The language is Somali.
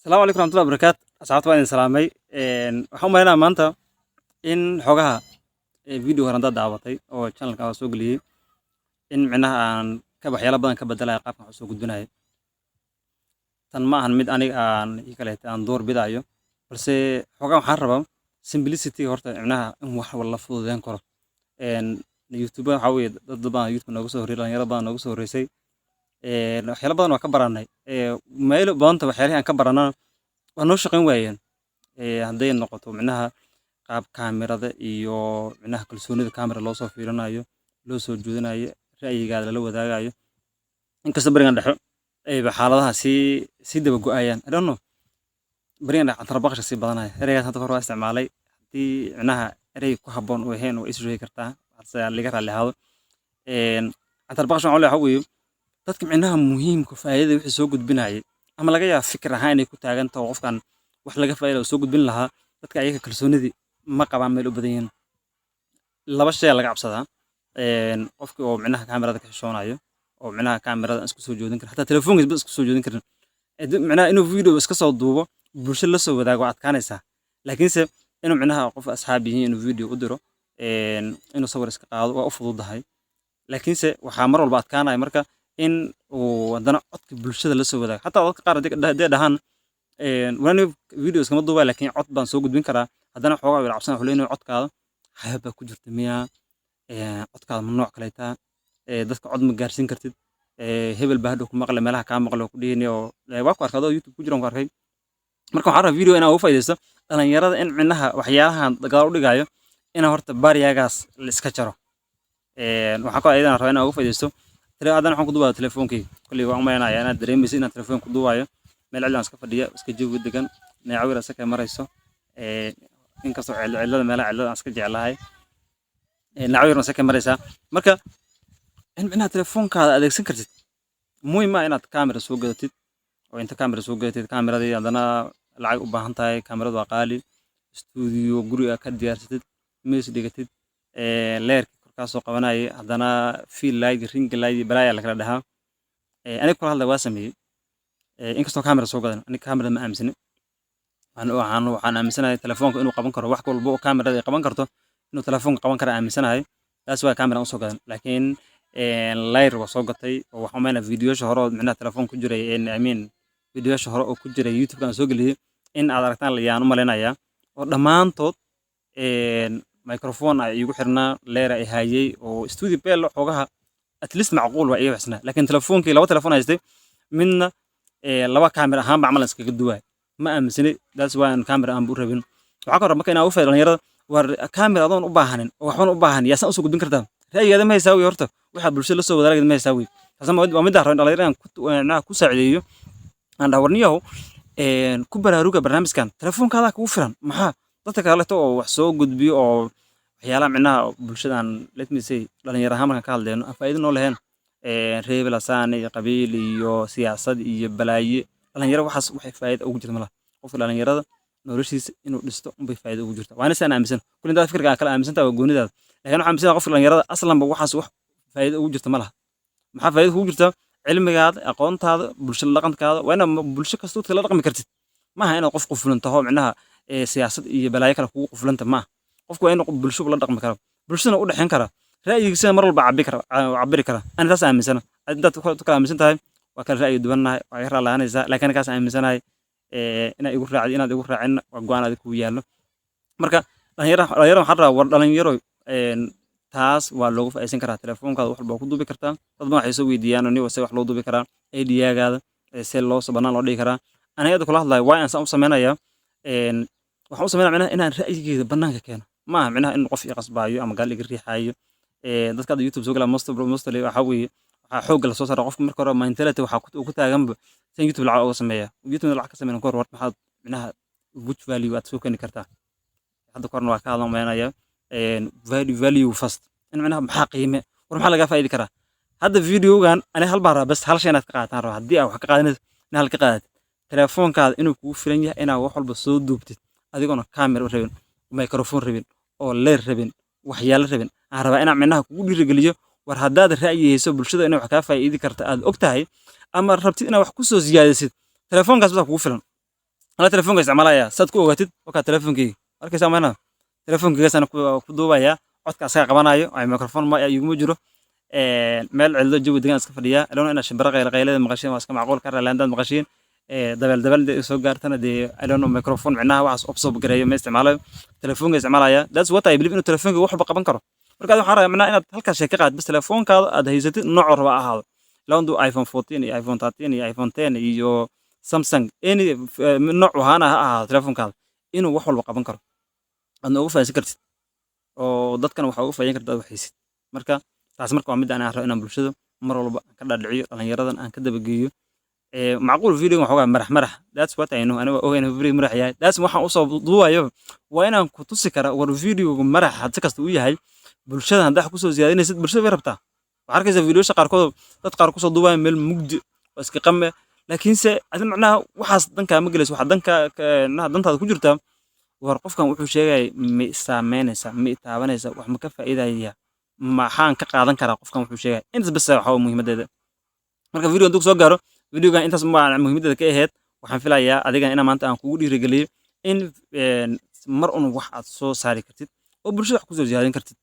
السلام عليكم ورحمة الله وبركاته. أصحابتي وين سلامي waxaan umaleynaa maanta in xogaha video horan dad daabatay oo channelka soo galiyay in micnaha aan ka waxyaalo badan ka bedelay qaabka wax soo gudbinayo tan ma ahan mid aniga aan kaleeto aan door bidayo balse xogaha waxaan rabaa simplicity horta micnaha in wax wala fududeyn karo YouTube waxa weeye dad badan YouTube nooga soo horreeyay dhalinyaro badan nooga soo horreysay waxyaalo badan waa ka baranay meel badan waxyaalaha aan ka baranaa waa noo shaqayn waayeen hadday noqoto micnaha qaab kaamirada iyo micnaha kalsoonida kaamira loo soo fiirinayo loo soo jeedinayo ra'yigaada la wadaagayo inkasta barigan dhexo xaaladaha si daba go'ayaan I don't know barigan dhex antar baqasha si badanaya ereygaas hadda hore waa isticmaalay hadii micnaha erey ku habboon oo ahayn oo is sheegi kartaa hase laga raali ahaado antar baqasha waxa weeye dadka micnaha muhiimka faa'iidada wixii soo gudbinayay ama laga yaabo fikir ahaan inay ku taagan tahay qofkan wax laga faa'iido soo gudbin lahaa dadka ayaga kalsoonidii ma qabaan meel u badan yihiin laba shay laga cabsadaa qofkii oo micnaha kaamirada ka xishoonayo oo micnaha kaamirada isku soo joodin kara hatta telefoonkiisa isku soo joodin karin micnaha inuu video iska soo duubo bulshada la soo wadaago adkaanaysa laakiinse inuu micnaha qof asxaab yihiin inuu video u diro inuu sawir iska qaado waa u fududahay laakiinse waxaa mar walba adkaanaya marka in uu wadana codka bulshada la soo wadaago hatta dadka qaar hadday dhahaan waan video iskama duubaa laakiin cod baan soo gudbin karaa haddana xoogaa wala cabsan wuxuu leeyahay codkaada hay'ad baa ku jirta miya codkaada ma nooc kale taa dadka cod ma gaarsiin kartid hebel baa hadhow ku maqlay meelaha kaa maqlay oo ku dhigani oo waa ku arkay YouTube ku jiraan ku arkay marka waxaan rabaa video inaan uga faa'iideysto dhalinyarada in micnaha waxyaalahan dagaal u dhigayo inaan horta baariyagaas la iska jaro waxaan ku ayadana rabaa inaan uga faa'iideysto haddana waxaan ku duubaa telefoonkayga kulli waan umaleynaya inaad dareemayso inaan telefoon ku duubayo meel cidlaan iska fadhiya iska jawi degan neecawir iska marayso inkastoo cilada meelaha cilada aan iska jeclahay neecawirna iska maraysaa marka in micnaha telefoonkaada adeegsan kartid muhiim ah inaad kaamira soo gadatid oo inta kaamira soo gadatid kaamiradii haddana lacag u baahan tahay kaamiradu waa qaali stuudiyo guriga ka diyaarsatid mees dhigatid leerka korkaas soo qabanayay haddana fiil light ring light balaaya la kala dhahaa aniga kula hadlay waa sameeyay inkastoo kaamira soo gadan aniga kaamira ma aaminsani waxaan aaminsanahay telefoonka inuu qaban karo wax walba oo kaamirada ay qaban karto inuu telefoonka qaban karo aaminsanahay taas waa kaamira u soo gadan laakiin layr waa soo gatay oo waxaan meenaa fiidiyoosha hore oo micnaha telefoon ku jiray fiidiyoosha hore oo ku jiray YouTube kan soo galiyay in aad aragtaan yaan u maleynayaa oo dhammaantood microphone ay igu xirnaa leer ay hayay oo studio bell xogaha at least macquul waa iga waxsana laakiin telefoonkii laba telefoon haystay midna laba kaamira ahaan baa camal iskaga duway ma aaminsani that's why aan kaamira aan buu rabin waxa ka marka inaan u faa'iido dhalinyarada war kaamira adoon u baahanin oo waxban u baahan yaa san u soo gudbin kartaa ra'yigeeda ma haysaa horta waxa bulshada la soo wadaagay ma haysaa taasna waa mid aan dhalinyarada ku saacideeyo aan dhawarniyaho ku baraaruga barnaamijkan telefoonkaada kugu filan maxaa dadka kale oo wax soo gudbiyo oo waxyaalaha micnaha bulshadan let me say dhalinyarada markaan ka hadlayno faa'iido noo lahayn reebel asaan iyo qabiil iyo siyaasad iyo balaaye dhalinyaro waxaas waxay faa'iido ugu jirta malaha qofka dhalinyarada noloshiisa inuu dhisto unbay faa'iido ugu jirta waana saan aaminsan kulli inta fikirka kala aaminsantaa waa goonidaada laakiin waxaan aaminsan qofka dhalinyarada aslanba waxaas wax faa'iido ugu jirta malaha maxaa faa'iido ugu jirta cilmigaada aqoontaada bulshada dhaqankaada waa inaad bulsho kasta la dhaqmi kartid maaha inaad qof quflan taho micnaha siyaasad iyo balaaye kale kugu quflanta maaha qofku waa inuu bulsho la dhaqmi karo bulshadana u dhaxin kara ra'yigiisa mar walba cabiri kara ana taas aaminsana dad kala aaminsan tahay waa kala ra'yi duwanahay waa iga raalaanaysaa laakiin kaas aaminsanahay inaad igu raacdi inaad igu raacin waa go'aan adig ku yaallo marka dhalinyaro waxaan rabaa war dhalinyaro taas waa loogu faa'iideysan karaa telefoonkaada wax walba ku duubi kartaa dad badan waxay soo weydiiyaan aniga se wax loo duubi karaa idiyagaada se loo soo banaan loo dhigi karaa aniga kula hadlayo waa aan u sameynaya waxaan u sameynaya micnaha inaan ra'yigeeda banaanka keeno maaha micnaha in qof i qasbaayo ama gaal iga riixaayo dadka hadda YouTube soo gala mostly waxa weeye waxa xoog la soo saara qofka marka hore mentality waxa ku taaganba san YouTube lacag uga sameeya YouTube lacag ka sameeyaan kor war maxaad micnaha which value aad soo keeni kartaa hadda korna waa ka hadlan meenaya value first in micnaha maxaa qiime war maxaa laga faa'iidi karaa hadda videogan ani hal baara bas hal shay inaad ka qaadataan rabo haddii aad wax ka qaadanayso in hal ka qaadatid telefoonkaada inuu kugu filan yahay inaad wax walba soo duubtid adigoona camera rabin microphone rabin oo leer rabin waxyaalo rabin aan rabaa inaan micnaha kugu dhiirigeliyo war haddaad ra'yihayso bulshada inay wax kaa faa'iidi karta aad og tahay ama rabtid inaad wax ku soo siyaadisid telefoonkaas baa kugu filan أنا تلفونك استعمالها صدق وقتي وكا تلفونكي أركي سامعنا تلفونكي أنا كدوبايا codka asaga qabanayo ay microphone ma igu jiro meel cildo jawi degan iska fadhiya alona ina shimbira qaylada maqashin waa iska macquul ka raalaandad maqashin dabal soo gaartana de alona microphone micnaha waxaas obsob gareeyo ma isticmaalayo telefoonka isticmaalaya that's what I believe inuu telefoonka wax walba qaban karo marka waxaan rabaa micnaha inaad halkaas shay ka qaad bas telefoonkaada aad haysatid nooc raba ahaado lawandu iPhone 14 iyo iPhone 13 iyo iPhone 10 iyo Samsung any nooc waxaana ha ahaado telefoonkaada inuu wax walba qaban karo aadna ugu faa'iideysan kartid oo dadkan waxa ugu faa'iideyn kartaa waxaysid marka taas marka waa mid aan rabo inaan bulshada mar walba ka dhaadhiciyo dhalinyaradan aan ka dabageeyo macquul video waxa waa marax that's what I know aniga ogeyn video marax yahay that's waxaan u soo duubayo waa inaan ku tusi kara war video marax had si kasta uu yahay bulshada hadda ku soo ziyaadinaysid bulshada way rabtaa waxa arkaysa video qaarkood dad qaar ku soo duubaya meel mugdi oo iska qame laakiin se adin macnaha waxaas danka ma galayso waxa danka dantaada ku jirta war qofkan wuxuu sheegay ma saameynaysa ma taabanaysa wax ma ka faa'iidaya maxaan ka qaadan karaa qofkan wuxuu sheegay intaas bas waxa muhiimadeeda marka video intuu soo gaaro videogan intaas ma muhiimadeeda ka ahayd waxaan filayaa adigan ina maanta aan kugu dhiirigeliyo in mar un wax aad soo saari kartid oo bulshada wax ku soo ziyaadin kartid